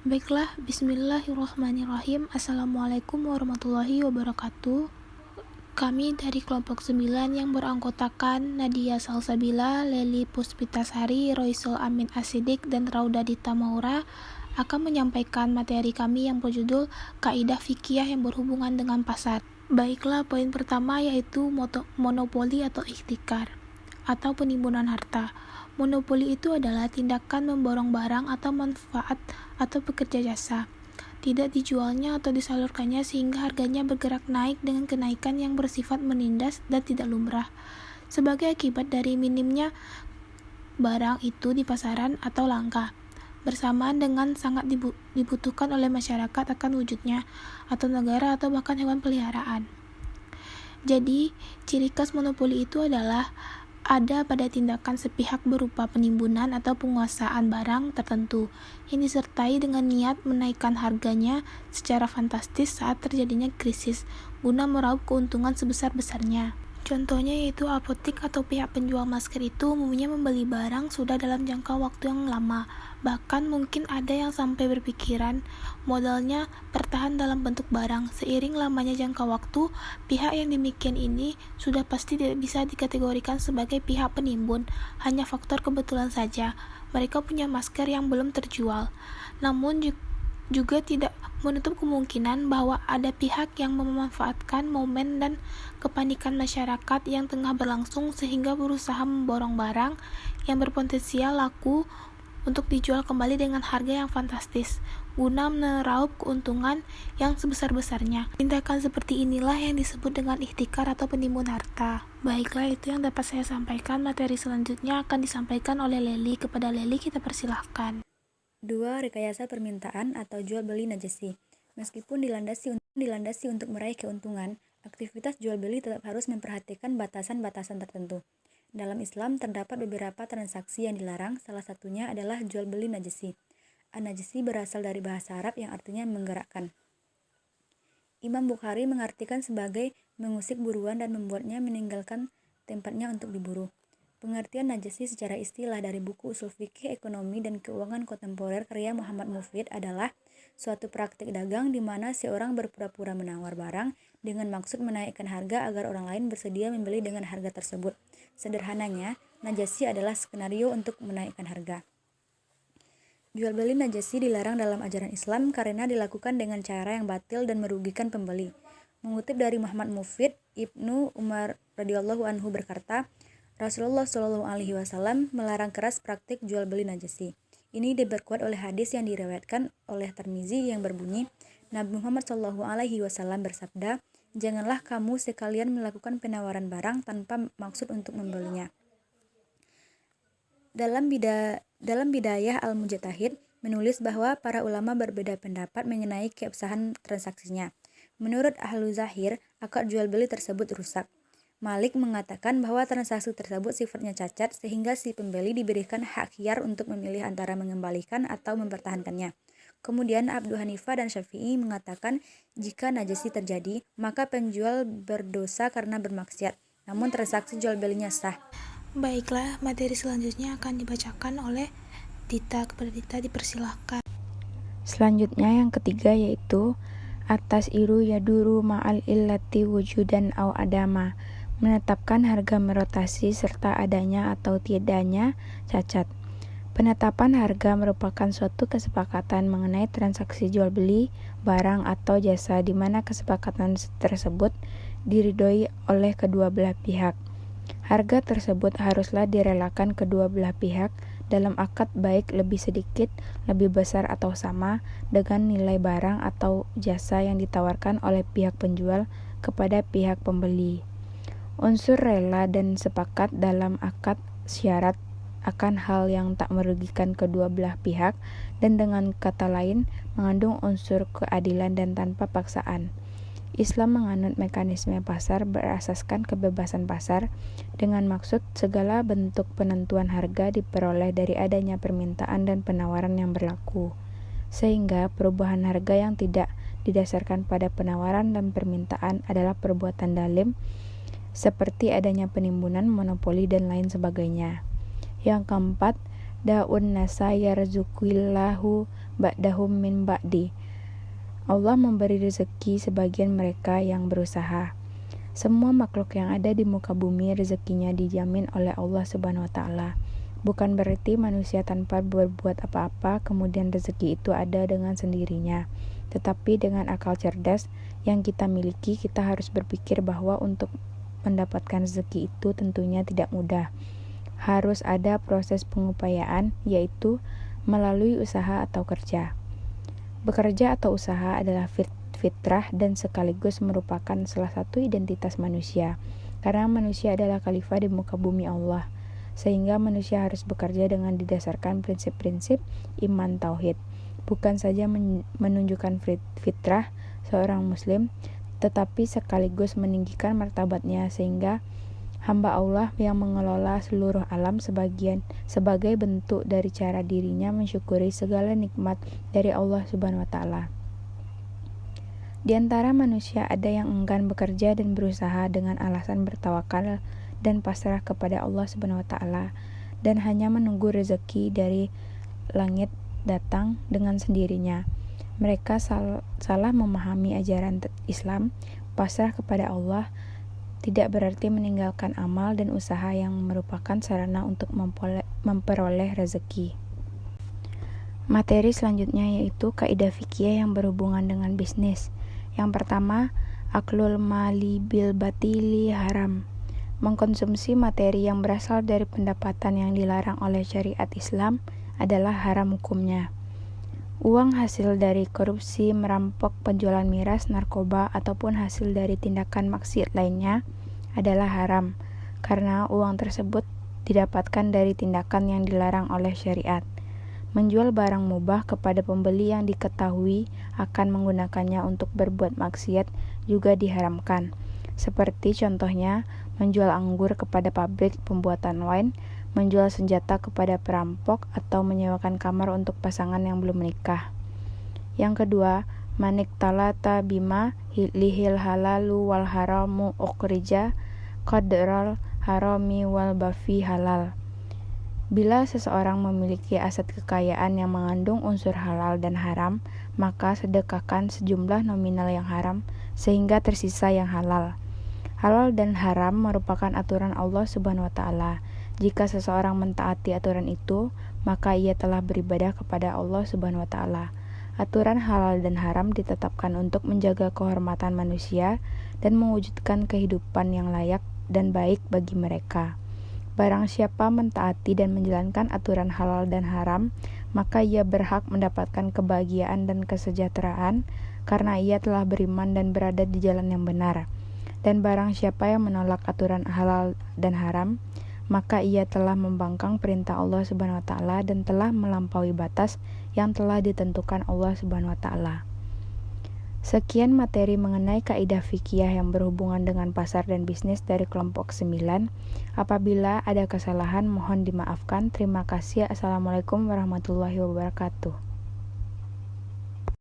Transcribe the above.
Baiklah, bismillahirrahmanirrahim. Assalamualaikum warahmatullahi wabarakatuh. Kami dari kelompok 9 yang beranggotakan Nadia Salsabila, Leli Puspitasari, Roisel Amin Asidik, dan Rauda Dita Maura akan menyampaikan materi kami yang berjudul Kaidah Fikih yang berhubungan dengan pasar. Baiklah, poin pertama yaitu monopoli atau ihtikar atau penimbunan harta. Monopoli itu adalah tindakan memborong barang atau manfaat atau pekerja jasa. Tidak dijualnya atau disalurkannya sehingga harganya bergerak naik dengan kenaikan yang bersifat menindas dan tidak lumrah. Sebagai akibat dari minimnya barang itu di pasaran atau langka, bersamaan dengan sangat dibutuhkan oleh masyarakat akan wujudnya, atau negara atau bahkan hewan peliharaan. Jadi, ciri khas monopoli itu adalah ada pada tindakan sepihak berupa penimbunan atau penguasaan barang tertentu yang disertai dengan niat menaikkan harganya secara fantastis saat terjadinya krisis guna meraup keuntungan sebesar-besarnya. Contohnya yaitu apotik atau pihak penjual masker itu umumnya membeli barang sudah dalam jangka waktu yang lama. Bahkan mungkin ada yang sampai berpikiran modalnya bertahan dalam bentuk barang. Seiring lamanya jangka waktu, pihak yang demikian ini sudah pasti tidak bisa dikategorikan sebagai pihak penimbun. Hanya faktor kebetulan saja mereka punya masker yang belum terjual. Namun juga tidak menutup kemungkinan bahwa ada pihak yang memanfaatkan momen dan kepanikan masyarakat yang tengah berlangsung sehingga berusaha memborong barang yang berpotensial laku untuk dijual kembali dengan harga yang fantastis guna meraup keuntungan yang sebesar-besarnya. Tindakan seperti inilah yang disebut dengan ihtikar atau penimbun harta. Baiklah, itu yang dapat saya sampaikan. Materi selanjutnya akan disampaikan oleh Leli. Kepada Leli kita persilahkan. 2. Rekayasa permintaan atau jual beli najasi. Meskipun dilandasi untuk meraih keuntungan, aktivitas jual beli tetap harus memperhatikan batasan-batasan tertentu. Dalam Islam terdapat beberapa transaksi yang dilarang, salah satunya adalah jual beli najasi. An-najasi berasal dari bahasa Arab yang artinya menggerakkan. Imam Bukhari mengartikan sebagai mengusik buruan dan membuatnya meninggalkan tempatnya untuk diburu. Pengertian najasi secara istilah dari buku Ushul Fikih Ekonomi dan Keuangan Kontemporer karya Muhammad Mufid adalah suatu praktik dagang di mana seorang berpura-pura menawar barang dengan maksud menaikkan harga agar orang lain bersedia membeli dengan harga tersebut. Sederhananya, najasi adalah skenario untuk menaikkan harga. Jual beli najasi dilarang dalam ajaran Islam karena dilakukan dengan cara yang batil dan merugikan pembeli. Mengutip dari Muhammad Mufid, Ibnu Umar radhiyallahu anhu berkata, Rasulullah Shallallahu Alaihi Wasallam melarang keras praktik jual beli najasi. Ini diperkuat oleh hadis yang diriwayatkan oleh Tirmizi yang berbunyi, Nabi Muhammad Shallallahu Alaihi Wasallam bersabda, janganlah kamu sekalian melakukan penawaran barang tanpa maksud untuk membelinya. Dalam Bidayah Al-Mujtahid menulis bahwa para ulama berbeda pendapat mengenai keabsahan transaksinya. Menurut ahlu zahir, akad jual beli tersebut rusak. Malik mengatakan bahwa transaksi tersebut sifatnya cacat sehingga si pembeli diberikan hak khiyar untuk memilih antara mengembalikan atau mempertahankannya. Kemudian Abu Hanifah dan Syafi'i mengatakan jika najasi terjadi, maka penjual berdosa karena bermaksiat, namun transaksi jual belinya sah. Baiklah, materi selanjutnya akan dibacakan oleh Dita. Kepada Dita dipersilahkan. Selanjutnya yang ketiga yaitu atas iru yaduru ma'al illati wujudan au adama, menetapkan harga merotasi serta adanya atau tidaknya cacat. Penetapan harga merupakan suatu kesepakatan mengenai transaksi jual beli barang atau jasa di mana kesepakatan tersebut diridhoi oleh kedua belah pihak. Harga tersebut haruslah direlakan kedua belah pihak dalam akad baik lebih sedikit, lebih besar atau sama dengan nilai barang atau jasa yang ditawarkan oleh pihak penjual kepada pihak pembeli. Unsur rela dan sepakat dalam akad syarat akan hal yang tak merugikan kedua belah pihak dan dengan kata lain mengandung unsur keadilan dan tanpa paksaan. Islam menganut mekanisme pasar berasaskan kebebasan pasar dengan maksud segala bentuk penentuan harga diperoleh dari adanya permintaan dan penawaran yang berlaku, sehingga perubahan harga yang tidak didasarkan pada penawaran dan permintaan adalah perbuatan zalim seperti adanya penimbunan, monopoli, dan lain sebagainya. Yang keempat, da'un nasa yarzuqillahu ba'dahum min ba'di. Allah memberi rezeki sebagian mereka yang berusaha. Semua makhluk yang ada di muka bumi rezekinya dijamin oleh Allah Subhanahu wa taala. Bukan berarti manusia tanpa berbuat apa-apa kemudian rezeki itu ada dengan sendirinya. Tetapi dengan akal cerdas yang kita miliki, kita harus berpikir bahwa untuk mendapatkan rezeki itu tentunya tidak mudah. Harus ada proses pengupayaan, yaitu melalui usaha atau kerja. Bekerja atau usaha adalah fitrah dan sekaligus merupakan salah satu identitas manusia. Karena manusia adalah khalifah di muka bumi Allah, sehingga manusia harus bekerja dengan didasarkan prinsip-prinsip iman tauhid. Bukan saja menunjukkan fitrah seorang muslim, tetapi sekaligus meninggikan martabatnya sehingga hamba Allah yang mengelola seluruh alam sebagai bentuk dari cara dirinya mensyukuri segala nikmat dari Allah Subhanahu wa taala. Di antara manusia ada yang enggan bekerja dan berusaha dengan alasan bertawakal dan pasrah kepada Allah Subhanahu wa taala dan hanya menunggu rezeki dari langit datang dengan sendirinya. Mereka salah memahami ajaran Islam. Pasrah kepada Allah tidak berarti meninggalkan amal dan usaha yang merupakan sarana untuk memperoleh rezeki. Materi selanjutnya yaitu kaidah fikih yang berhubungan dengan bisnis. Yang pertama, aklul mali bil batili haram. Mengkonsumsi materi yang berasal dari pendapatan yang dilarang oleh syariat Islam adalah haram hukumnya. Uang hasil dari korupsi, merampok, penjualan miras, narkoba, ataupun hasil dari tindakan maksiat lainnya adalah haram, karena uang tersebut didapatkan dari tindakan yang dilarang oleh syariat. Menjual barang mubah kepada pembeli yang diketahui akan menggunakannya untuk berbuat maksiat juga diharamkan. Seperti contohnya, menjual anggur kepada pabrik pembuatan wine, menjual senjata kepada perampok, atau menyewakan kamar untuk pasangan yang belum menikah. Yang kedua, manik talata bima lihil halalu wal haramu ukhrija qadral harami wal bafi halal. Bila seseorang memiliki aset kekayaan yang mengandung unsur halal dan haram, maka sedekahkan sejumlah nominal yang haram sehingga tersisa yang halal. Halal dan haram merupakan aturan Allah Subhanahu wa taala. Jika seseorang mentaati aturan itu, maka ia telah beribadah kepada Allah Subhanahu wa taala. Aturan halal dan haram ditetapkan untuk menjaga kehormatan manusia dan mewujudkan kehidupan yang layak dan baik bagi mereka. Barang siapa mentaati dan menjalankan aturan halal dan haram, maka ia berhak mendapatkan kebahagiaan dan kesejahteraan karena ia telah beriman dan berada di jalan yang benar. Dan barang siapa yang menolak aturan halal dan haram, maka ia telah membangkang perintah Allah Subhanahu wa taala dan telah melampaui batas yang telah ditentukan Allah Subhanahu wa taala. Sekian materi mengenai kaidah fikih yang berhubungan dengan pasar dan bisnis dari kelompok 9. Apabila ada kesalahan mohon dimaafkan. Terima kasih. Assalamualaikum warahmatullahi wabarakatuh.